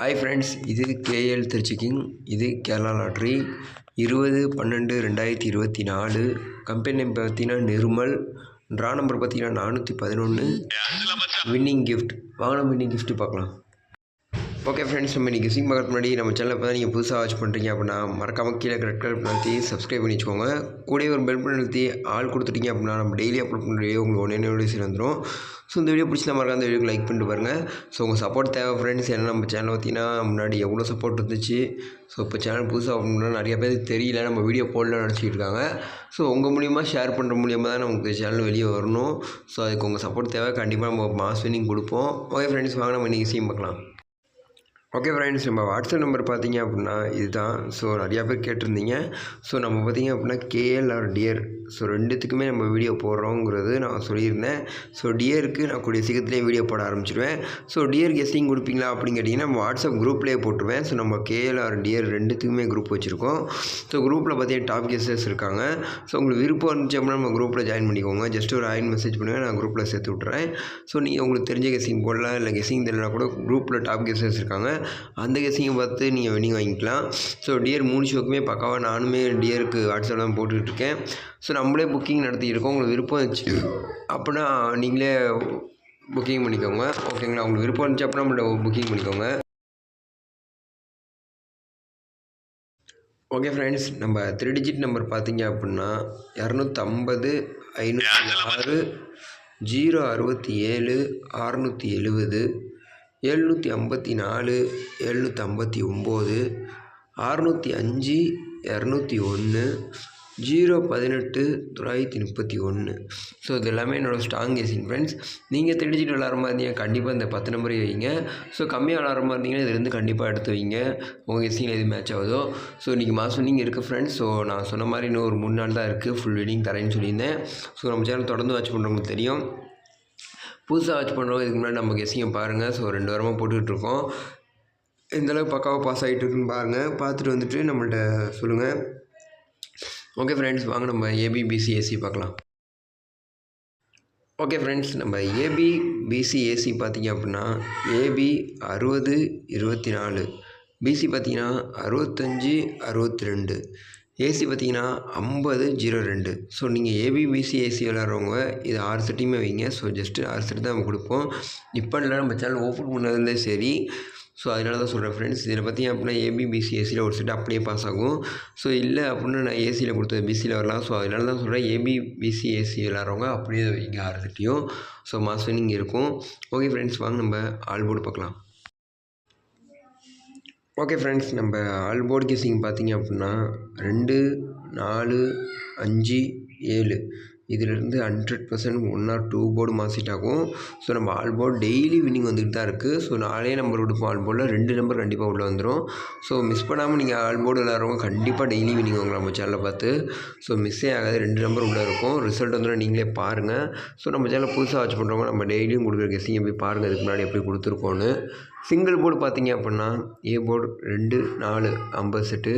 Hi friends, இது KL Trichy king. இது Kerala lottery 20/12/2024. Company name பார்த்தீங்கன்னா நிர்மல். ட்ரா நம்பர் பார்த்தீங்கன்னா 411. Winning gift. வாங்கின வின்னிங் கிஃப்ட்டு பார்க்கலாம். ஓகே ஃப்ரெண்ட்ஸ், நம்ம இன்றைக்கி கெஸ்ஸிங் பார்க்கறதுக்கு முன்னாடி நம்ம சேனலை இப்போ தான் நீங்கள் புதுசாக வாட்ச் பண்ணுறீங்க அப்படின்னா மறக்காமல் கீழே ரெட் கலர் அழுத்தி சப்ஸ்கிரைப் பண்ணி வச்சுக்கோங்க. கூடவே ஒரு பெல் பட்டன் அழுத்தி ஆள் கொடுத்துட்டீங்க அப்படின்னா நம்ம டெய்லி அப்லோட் பண்ணுற வீடியோ உங்களுக்கு ஒன்று வீடியோஸ் வந்துடும். ஸோ இந்த வீடியோ பிடிச்சா மறக்காம அந்த வீடியோக்கு லைக் பண்ணிட்டு பாருங்கள். ஸோ உங்கள் சப்போர்ட் தேவை ஃப்ரெண்ட்ஸ். ஏன்னா நம்ம சேனல் பார்த்தீங்கன்னா முன்னாடி எவ்வளோ சப்போர்ட் இருந்துச்சு. ஸோ இப்போ சேனல் புதுசாக அப்படின்னா நிறைய பேருக்கு தெரியல, நம்ம வீடியோ போடலாம்னு நினச்சிட்டு இருக்காங்க. ஸோ உங்கள் மூலிமா ஷேர் பண்ணுற மூலியமாக தான் நமக்கு சேனல் வெளியே வரணும். ஸோ அதுக்கு உங்கள் சப்போர்ட் தேவை. கண்டிப்பாக நம்ம மாஸ் வின்னிங் கொடுப்போம். ஓகே ஃப்ரெண்ட்ஸ், வாங்க நம்ம இன்றைக்கி கெஸ்ஸிங் பார்க்கலாம். ஓகே ஃப்ரெண்ட்ஸ், நம்ம வாட்ஸ்அப் நம்பர் பார்த்தீங்க அப்படின்னா இதுதான். ஸோ நிறையா பேர் கேட்டிருந்தீங்க. ஸோ நம்ம பார்த்தீங்க அப்படின்னா கேஎல் ஆர் டியர், ஸோ ரெண்டுத்துக்குமே நம்ம வீடியோ போடுறோங்கிறது நான் சொல்லியிருந்தேன். ஸோ டியருக்கு நான் கூடிய சீக்கிரத்துலேயே வீடியோ போட ஆரம்பிச்சிடுவேன். ஸோ டியர் கெஸ்டிங் கொடுப்பீங்களா அப்படின்னு கேட்டிங்கன்னா நம்ம வாட்ஸ்அப் குரூப்லேயே போட்டுருவேன். ஸோ நம்ம கேஎல் ஆர் டியர் ரெண்டுத்துக்குமே குரூப் வச்சுருக்கோம். ஸோ குரூப்பில் பார்த்தீங்கன்னா டாப் கெஸ்டர்ஸ் இருக்காங்க. ஸோ உங்களுக்கு விருப்பம் இருந்துச்சு அப்படின்னா நம்ம குரூப்பில் ஜாயின் பண்ணிக்கோங்க. ஜஸ்ட் ஒரு மெசேஜ் பண்ணுங்கள், நான் குரூப்பில் சேர்த்து விட்றேன். ஸோ நீங்கள் உங்களுக்கு தெரிஞ்ச கெஸ்டிங் போடலாம், இல்லை கெஸ்டிங் தெரியலனா கூட குரூப்பில் டாப் கெஸ்டர்ஸ் இருக்காங்க, அந்த கெஸ்ஸிங்கை பார்த்து நீங்கள் வின்னிங் வாங்கிக்கலாம். ஸோ டியர் 3 ஷோக்குமே பக்காவாக நானுமே டியருக்கு வாட்ஸ்அப்பில் தான் போட்டுக்கிட்டுருக்கேன். ஸோ நம்மளே புக்கிங் நடத்தியிருக்கோம். உங்களுக்கு விருப்பம் இருந்துச்சு அப்படின்னா நீங்களே புக்கிங் பண்ணிக்கோங்க. ஓகேங்களா? உங்களுக்கு விருப்பம் இருந்துச்சு அப்படின்னா நம்மள புக்கிங் பண்ணிக்கோங்க. ஓகே ஃப்ரெண்ட்ஸ், நம்ம 3 டிஜிட் நம்பர் பார்த்தீங்க அப்படின்னா 250 506 067 670 754 759 605 201 018 931. ஸோ இது எல்லாமே என்னோடய ஸ்ட்ராங் கெஸ்ஸிங் ஃப்ரெண்ட்ஸ். நீங்கள் 3 டிஜிட் விளாட்ற மாதிரி இருந்தீங்க கண்டிப்பாக இந்த 10 நம்பரே வைங்க. ஸோ கம்மியாக விளாட்ற மாதிரி இருந்தீங்கன்னா இதுலேருந்து கண்டிப்பாக எடுத்து வைங்க, உங்கள் கெஸ்ஸிங் எது மேட்ச் ஆகுதோ. ஸோ இன்றைக்கி மாஸ் வின்னிங் இருக்குது ஃப்ரெண்ட்ஸ். ஸோ நான் சொன்ன மாதிரி இன்னும் ஒரு 3 நாள் தான் இருக்குது ஃபுல் வின்னிங் தரேன்னு சொல்லியிருந்தேன். ஸோ நம்ம சேனல் தொடர்ந்து வாட்ச் பண்ணுறவங்களுக்கு தெரியும். புதுசாக வாட்ச் பண்ணுறவங்க இதுக்கு முன்னாடி நம்ம கெஸ்ஸிங்கை பாருங்கள். ஸோ 2 வாரமாக போட்டுக்கிட்டுருக்கோம். எந்தளவுக்கு பக்காவாக பாஸ் ஆகிட்டு இருக்குன்னு பாருங்கள். பார்த்துட்டு வந்துட்டு நம்மள்ட்ட சொல்லுங்கள். ஓகே ஃப்ரெண்ட்ஸ், வாங்க நம்ம ஏபி பிசி ஏசி பார்க்கலாம். ஓகே ஃப்ரெண்ட்ஸ், நம்ம ஏபி பிசி ஏசி பார்த்தீங்க அப்படின்னா ஏபி 60 24, பிசி பார்த்தீங்கன்னா 65 62, ஏசி பார்த்தீங்கன்னா 50 02. ஸோ நீங்கள் ஏபிபிசி ஏசி விளாட்றவங்க இது 6 செட்டையுமே வைங்க. ஸோ ஜஸ்ட்டு 6 செட்டு தான் நம்ம கொடுப்போம். இப்போ இல்லை நம்ம சேனல் ஓப்பன் பண்ணதுலேயே சரி. ஸோ அதனால தான் சொல்கிறேன் ஃப்ரெண்ட்ஸ். இதில் பார்த்தீங்க அப்படின்னா ஏபிபிசி ஏசியில் ஒரு செட்டு அப்படியே பாஸ் ஆகும். ஸோ இல்லை அப்படின்னா நான் ஏசியில் கொடுத்தது பிசியில் வரலாம். ஸோ அதனால தான் சொல்கிறேன் ஏபிபிசி ஏசி விளாட்றவங்க அப்படியே வைங்க 6 செட்டையும். ஸோ மாஸ் வின்னிங் இருக்கும். ஓகே ஃப்ரெண்ட்ஸ், வாங்க நம்ம ஆல் போர்டு பார்க்கலாம். ஓகே ஃப்ரெண்ட்ஸ், நம்ம ஆல் போர்டு கெஸ்ஸிங் பார்த்தீங்க அப்படின்னா 2 4 5 7 இதிலிருந்து 100% 1 or 2 போர்டு மாசிட் ஆகும். ஸோ நம்ம ஆல் போர்டு டெய்லி வின்னிங் வந்துட்டு தான் இருக்குது. ஸோ 4 நம்பர் கொடுப்போம் ஆல் போர்டில், 2 நம்பர் கண்டிப்பாக உள்ளே வந்துடும். ஸோ மிஸ் பண்ணாமல் நீங்கள் ஆல் போர்டு விளாட்றவங்க கண்டிப்பாக டெய்லி வின்னிங் வாங்கலாம் நம்ம சேனலை பார்த்து. ஸோ மிஸ்ஸே ஆகாது, 2 நம்பர் உள்ளே இருக்கும். ரிசல்ட் வந்து நீங்களே பாருங்கள். ஸோ நம்ம சேனலை புதுசாக வாட்ச் பண்ணுறவங்க நம்ம டெய்லியும் கொடுக்குற கெஸ்ஸிங்கை போய் பாருங்கள், இதுக்கு முன்னாடி எப்படி கொடுத்துருக்கோன்னு. சிங்கிள் போர்டு பார்த்தீங்க அப்படின்னா A board 2 4 50 set,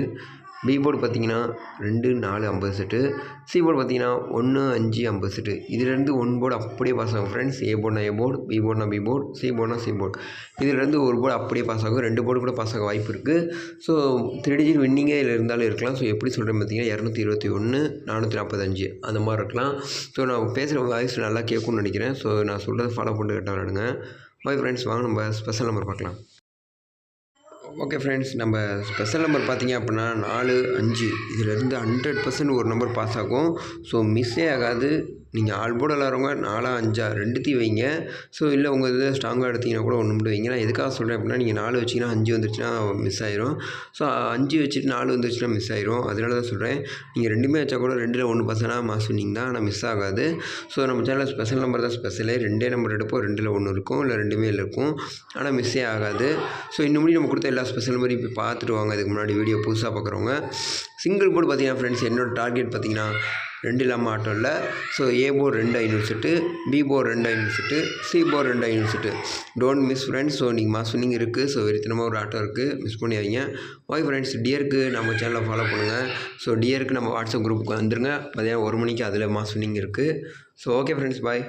B board பார்த்தீங்கன்னா 2 4 50 செட்டு, சி போர்டு பார்த்தீங்கன்னா 1 5 50 செட்டு. இதிலேருந்து 1 போர்டு அப்படியே பாஸ் ஆகும் ஃப்ரெண்ட்ஸ். ஏ போர்டுனா ஏ போர்டு, பி போர்டுனா பி போர்டு, சி போர்டுனா சி போர்டு. இதிலேருந்து ஒரு போர்டு அப்படியே பாஸ் ஆகும். 2 போர்டு கூட பாஸ் ஆக வாய்ப்பு இருக்குது. ஸோ 3 டிஜிட் வின்னிங்கே இதில் இருந்தாலும் இருக்கலாம். ஸோ எப்படி சொல்கிறேன் பார்த்தீங்கன்னா 221 445 அந்த மாதிரி இருக்கலாம். ஸோ நான் பேசுகிற வாய்ஸ் நல்லா கேட்கும்னு நினைக்கிறேன். ஸோ நான் சொல்கிறத ஃபாலோ பண்ணிட்டு கரெக்டாக விளாடுங்க. ஓகே ஃப்ரெண்ட்ஸ், வாங்க நம்ம ஸ்பெஷல் நம்பர் பார்க்கலாம். ஓகே ஃப்ரெண்ட்ஸ், நம்ம ஸ்பெஷல் நம்பர் பார்த்தீங்க அப்படின்னா 4 5 இதிலேருந்து 100% ஒரு நம்பர் பாஸ் ஆகும். ஸோ மிஸ்ஸே ஆகாது. நீங்கள் ஆல் போர்டு விளாட்றவங்க 4 5 2 வைங்க. ஸோ இல்லை உங்கள் இதில் ஸ்ட்ராங்காக எடுத்திங்கன்னா கூட 1 மட்டும் வைங்க. நான் எதுக்காக சொல்கிறேன் அப்படின்னா நீங்கள் 4 வச்சிங்கன்னா 5 வந்துருச்சுன்னா மிஸ் ஆயிரும். ஸோ 5 வச்சுட்டு 4 வந்துருச்சுன்னா மிஸ் ஆயிரும். அதனால தான் சொல்கிறேன். நீங்கள் 2மே வச்சா கூட 2ல் 1 பாஸ்னா மாஸ் வின்னிங் தான், ஆனால் மிஸ் ஆகாது. ஸோ நம்ம சேனலில் ஸ்பெஷல் நம்பர் தான் ஸ்பெஷலே. 2 நம்பர் எடுப்போம், 2ல் 1 இருக்கும், இல்லை 2மே இருக்கும், ஆனால் மிஸ்ஸே ஆகாது. ஸோ இன்னும் முன்னாடி நம்ம கொடுத்த எல்லா ஸ்பெஷல் நம்பரையும் போய் பார்த்துட்டு வாங்க. இதுக்கு முன்னாடி வீடியோ புதுசாக பார்க்குறவங்க. சிங்கிள் போர்டு பார்த்தீங்கன்னா ஃப்ரெண்ட்ஸ் என்னோடய டார்கெட் பார்த்தீங்கன்னா 2 இல்லாமல் ஆட்டம் இல்லை. So A board 2 500 set, B board 2 500 set, C board 2 500 set. Don't miss friends. So நீங்கள் மாஸ் வின்னிங் இருக்குது. ஸோ வெறித்தனமாக ஒரு ஆட்டம் இருக்குது, மிஸ் பண்ணி வைங்க. ஓகே ஃப்ரெண்ட்ஸ், டியருக்கு நம்ம சேனலை ஃபாலோ பண்ணுங்கள். ஸோ டியருக்கு நம்ம வாட்ஸ்அப் குரூப்புக்கு வந்துருங்க. மதியானம் 1 மணிக்கு அதில் மாஸ் வின்னிங் இருக்குது. ஸோ ஓகே ஃப்ரெண்ட்ஸ், பாய்.